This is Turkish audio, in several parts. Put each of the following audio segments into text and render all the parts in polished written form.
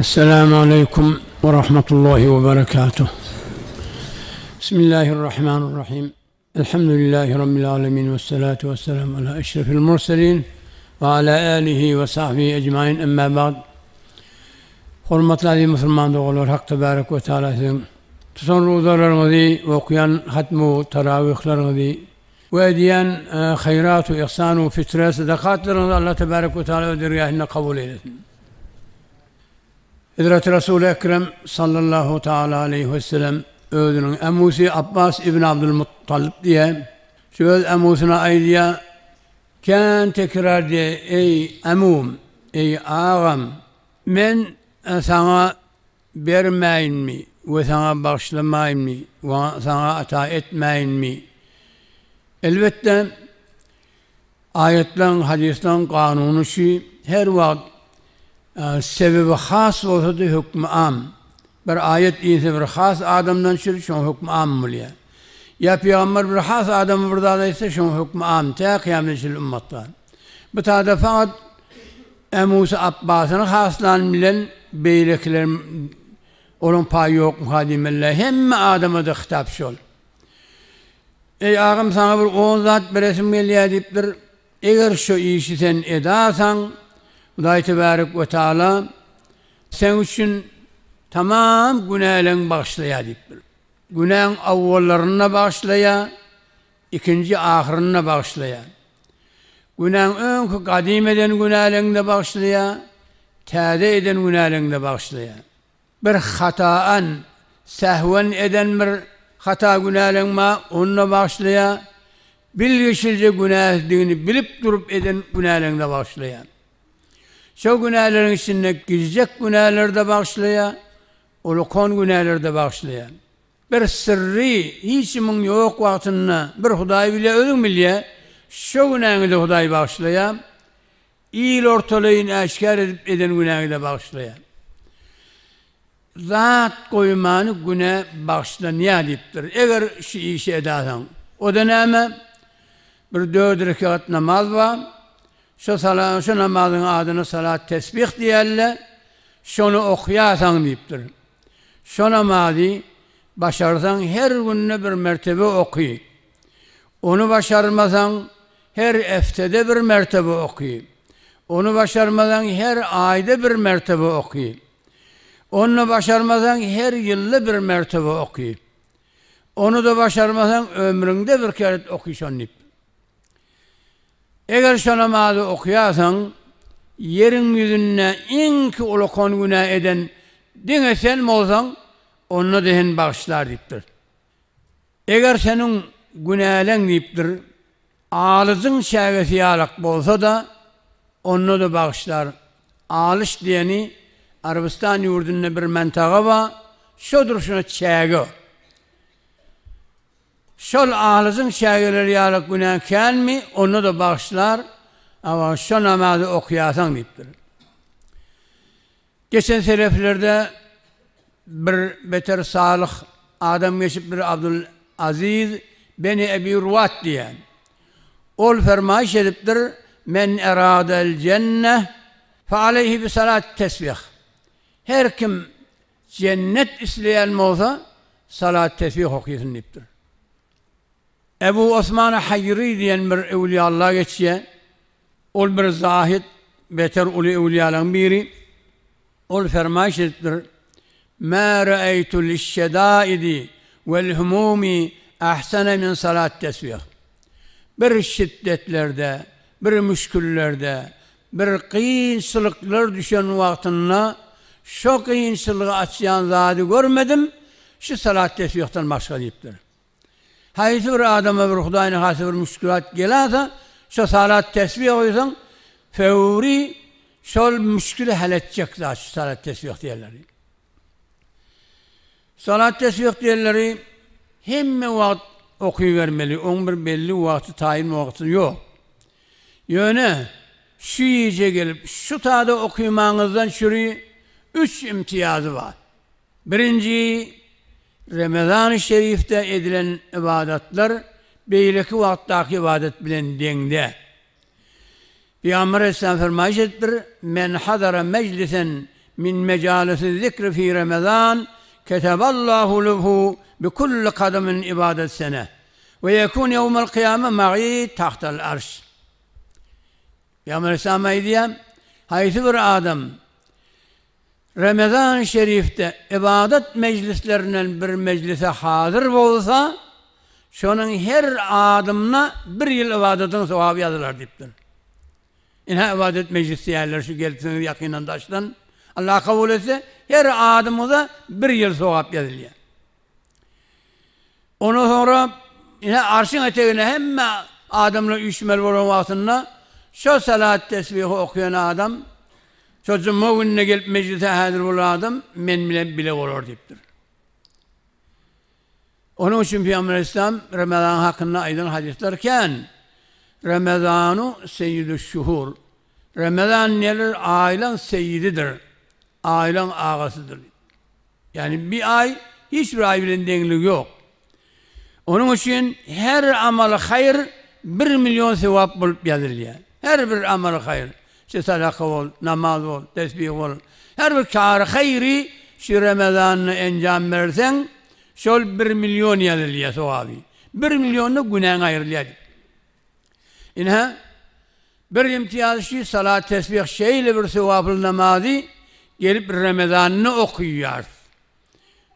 السلام عليكم ورحمة الله وبركاته. بسم الله الرحمن الرحيم. الحمد لله رب العالمين والصلاة والسلام على أشرف المرسلين وعلى آله وصحبه أجمعين. أما بعد. Hürmetli aziz Müslüman doğrular, Hak Tebarek ve Teala'nın tutan ruzalarınızı ve okuyan hatmu teravihlerinizi ve ediyen hayrat ve ihsan ve fitre sadakatlarınızı Allah Tebarek ve Teala ödürgâhine kabul eylesin. Hazreti Resul-i Ekrem sallallahu teala aleyhi ve sellem özünün emusi Abbas İbn Abdülmuttalib diye şu öz emusuna aydiye kan tekrar diye ey emum, ey ağam men sana vermeyin mi ve sana bağışlamayın mı ve sana ata etmeyin mi? Elbette ayetlerin, hadislerin kanunu şu her vakit sebebi has olsa da hükmü am. Bir ayet iyisi bir has adamdan şöyle şun hükmü am oluyor. Ya peygamber bir has adamı burada ise şun hükmü am. Ta kıyamet şil ümmetler. Bu taada fakat Emusa Abbas'ın haslan bilen beyliklerin onun payı yok muhadimeler. Hem adama da hitap şol. Ey ağam sana bir on zat bir resim geliyor deyiptir. Eğer şu işi sen edasan Allah Tebarek ve Teala sen için tamam günahlarını bağışlaya deyiptir. Günahın avvallarına bağışlaya, ikinci ahirine bağışlaya. Günahın önkü kadim eden günahlarını da bağışlaya, tâde eden günahlarını da bağışlaya. Bir hataan, sehven eden bir hata günahlarını onunla bağışlaya, bilgiçilce günah ettiğini bilip durup eden günahlarını da bağışlaya. Şu günahların içinde gizecek günahları da bağışlaya, olukon günahları da bağışlaya. Bir sırrı, hiçimin yok vaktinde bir Hudayi bile ölüm bile, şu günahını da Hudayi bağışlaya, iyil ortalığını aşikar edip eden günahını da bağışlaya. Zat koymanı günah bağışlanıya deyiptir. Eğer şu işi edasan, o döneme bir 4 rekat namaz var, şu namazın adını salat tesbih diyerler, şunu okuyasan deyiptir. Şu namazı başarsan her gününe bir mertebe okuy. Onu başarmasan her eftede bir mertebe okuy. Onu başarmadan her ayda bir mertebe okuy. Onu başarmadan her yılda bir mertebe okuy. Onu da başarmadan ömründe bir kere okuysan deyip. Eğer şu namazı okuyasan, yerin yüzüne en ki olukon günah eden dine sen mi olsan, onunla dehen bağışlar deyiptir. Eğer senin günahlen deyiptir, ağlızın şahesi yalak olsa da, onunla da bağışlar. Ağlış diyeni, Arabistan yurdunda bir mentağa var, şudur şuna çağı. Şol ağlızın şagileri yalak günah kelmi, onu da bağışlar, ama şu namazı okuyasan deyiptir. Geçen seleflerde bir beter salih adam geçip bir Abdülaziz Beni Ebi Ruvat diyen, ol fermayiş ediptir, men eradel cenneh fe aleyhi bi salat tesbih. Her kim cennet isteyen mi olsa, salat tesbih okuyasın deyiptir. Ebu Osman Hayri diyen bir evliyallah geçiyor. Ol bir zahid, beter ulu evliyaların biri. Ol fermayiş ettir. مَا رَأَيْتُ لِلشَّدَائِدِ وَالْهُمُومِ اَحْسَنَ min salat tesbih. Bir şiddetlerde, bir müşküllerde, bir kıyınçılıklar düşen vaktinde şu kıyınçılığı açayan zatı görmedim, şu salat tesbihten başka deyiptir. Hayır bir adama bir Huday'ın hası bir müşkülat gelirse, şu salat tesbih oysan, fevri şol müşkülü halledecek zaten şu salat tesbih diyorlar. Salat tesbih diyorlar, hem vakit okuyuvermeli, onun bir belli vakti, tayin vakti yok. Yani şu iyice gelip, şu taada okumanızdan şurayı 3 imtiyazı var. Birinci, Ramazan-ı Şerif'te edilen ibadetler beyleki vaktaki ibadet bilen dengde. Peygamber Aleyhisselam fermayiş ettir, men hadara meclisen min mecalisi zikri fi Ramazan keteballahu lehu bi kulli kademin ibadet sene ve yekun yevmel kıyame ma'i tahtal arş. Peygamber Aleyhisselam'a diyem, haysi bir adam Ramazan-ı Şerif'te ibadet meclislerinden bir meclise hazır olsa, şunun her adımına bir yıl ibadetin sevabı yazılır deyiptir. İnha ibadet meclisi yerler şu gelipsiniz yakinen taştan. Allah kabul etse her adımıza bir yıl sevap yazılıyor. Ondan sonra yine arşın eteğine hem adamla üçmel olan vaktinde şu salat tesbihi okuyan adam, şu cuma gününe gelip meclise hazır olan adam men bile olur deyiptir. Onun için Peygamber Aleyhisselam Ramazan hakkında aydın hadis derken Ramazanu seyyidü şuhur. Ramazan neler? Ailen seyyididir. Ailen ağasıdır. Yani bir ay, hiçbir ay bile dengliği yok. Onun için her amel hayır 1 milyon sevap bulup yazılıyor. Her bir amel hayır. İşte sadaka ol, namaz ol, tesbih ol. Her bir kâr hayri şu Ramazan'ı encam verirsen şöyle 1 milyon yazılıyor sevabı. 1 milyonla günahın ayrılıyor. İnha bir imtiyaz şey salat tesbih şeyle bir sevaplı namazı gelip Ramazan'ını okuyor.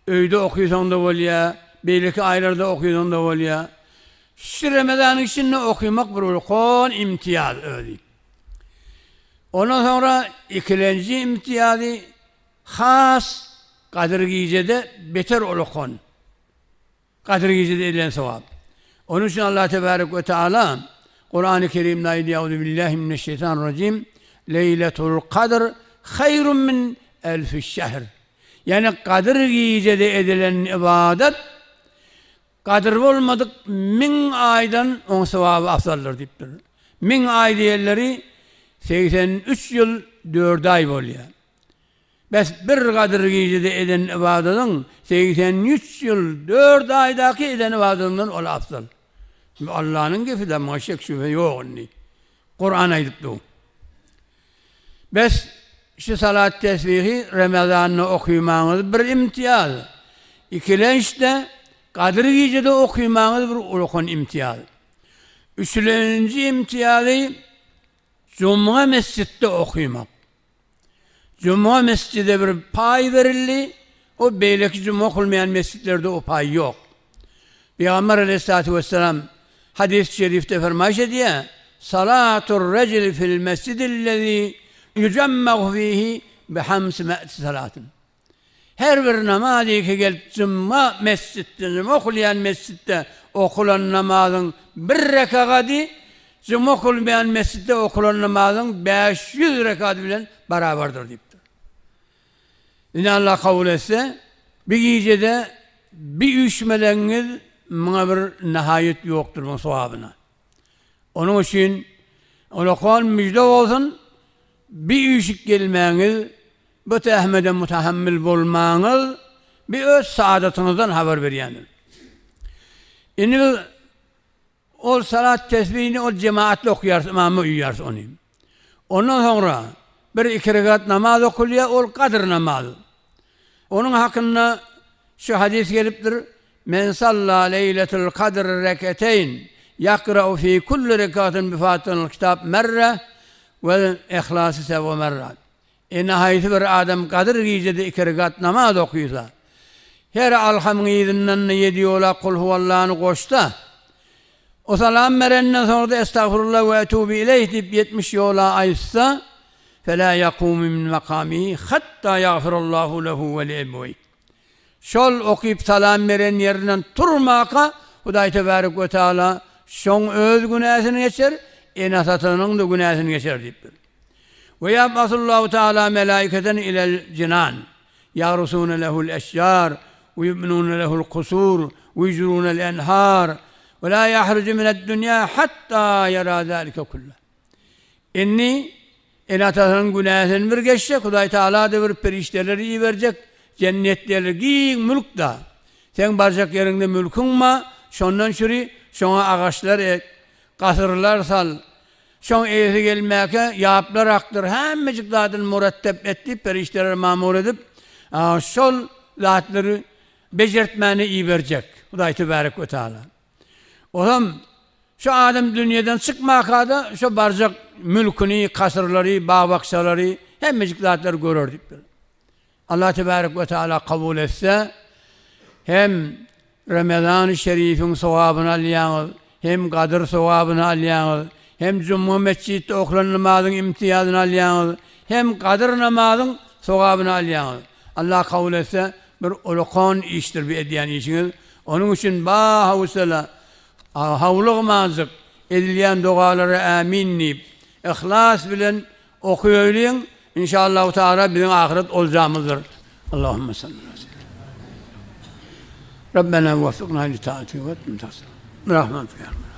Öyde okuyorsan da oluyor, belki aylarda okuyorsan da oluyor. Şu Ramazan için okumak bir ulkon imtiyaz öyle. Ondan sonra ikinci imtiyazı has Kadir Gece'de beter ulkon. Kadir Gece'de edilen sevap. Onun için Allah Tebarek ve Teala Kur'an-ı Kerim'de ayet Euzubillahimineşşeytanirracim Leyletul Kadr hayrun min elfi şehr. Yani Kadir Gece'de edilen ibadet Kadir olmadık 1000 aydan on sevabı afdaldır deyiptir. 1000 ay diğerleri 83 yıl 4 ay oluyor. Bes bir Kadir Gece'de eden ibadetin 83 yıl 4 aydaki eden ibadetinden ol afdal. Allah'ın gefide maşek şüphe yok ni. Kur'an aydıp du. Bes şu salat tesbihi Ramazan'ı okuymanız bir imtiyaz. İkilençte Kadir Gece'de okuymanız bir ulukun imtiyaz. Üçüncü imtiyazı Cuma mescitte okuymak. Cuma mescide bir pay verildi. O beyleki cuma okulmayan mescitlerde o pay yok. Peygamber Aleyhisselatü Vesselam hadis-i şerifte fermayış ediyor. Salatur recili fil mescidillezî yücemmeğu fîhî bihamsi me'ti salatin. Her bir namazı ki gelip cuma mescitte, cuma okuyan mescitte okulan namazın bir rekatı cuma okulmayan mescitte okulan namazın 500 rekatı bilen beraberdir deyiptir. Yine Allah kabul etse bir gecede bir üşmeleniz bana bir nihayet yoktur bu sevabına. Onun için Allah'ın müjde olsun bir üşük gelmeniz bu tehmede mutahammil bulmanız bir öz saadetinizden haber veriyendir. Şimdi o salat tesbihini o cemaatle okuyarsın, imamı uyuyarsın onu. Ondan sonra bir iki rekat namaz okuluyor, o Kadir namazı. Onun hakkında şu hadis geliptir. Men salla leyletul kadr reketeyn yakra'u fi kulli rekatin bi Fatiha'l kitap merre ve ihlası sev merre. Nihayeti bir adam Kadir Gece'de 2 rekat namaz okuyorsa her alhamdülinden 7 yola kul huvallah'ını koşta o salam verenden sonra da estağfurullah ve etûbü ileyh deyip 70 yola aysa فَلَا يَقُومُ مِنْ مَقَامِهِ حَتَّى يَغْفِرَ اللّٰهُ لَهُ وَلِيَبْوَيْهِ. Şol okuyup salam veren yerinden turmaka Huday Tebarek ve Teala şon öz günahını geçer, enasatının da günahını geçer deyiptir. Ve yab'asullahu Teala melaiketen ilel cinan yarsûne lehul eşyâr ve yubnûne lehul kusûr ve yecrûnel enhâr ve lâ yahrucu mined dünya hattâ yerâ zâlike kullâh. İnni enatasının günahını bir geçecek, Huday Teala da bir perişteleri iyi verecek, cennetleri giyin mülk da. Sen baracak yerinde mülkün ma, şondan şuri, şona ağaçlar ek, kasırlar sal, şoň eýesi gelmäke ýaplar aktır hemmejik zadyny murattep etdi, perişteler mamur edip şol zatlary bejertmäni iyi berjek. Hudaý tebarek we taala. Olam şu adam dünýeden çykmakada şu barjak mülküni, kasırlary, bağbakçalary hemmejik zatlar görerdik. Allah tebarek ve taala kabul etse hem Ramazan-ı Şerif'in sevabını alýaňyz, hem Kadir sevabını alýaňyz, hem Cuma mescidde okulan namazın imtiyazyny alýaňyz, hem Kadir namazyň sewabyny alýaňyz. Allah kabul etse bir ulukon iştir bir edýän işiňiz. Onun için bahawsala hawlyg mazyk edilýän dualary amin diýip ihlas bilen okuýaýlyň. İnşallah Teala bizim ahiret olacağımızdır. Allahümme salli aleyhi ve sellem. Rabbena veffikna li taati ve etmim tasavvuf. Rahmet ya.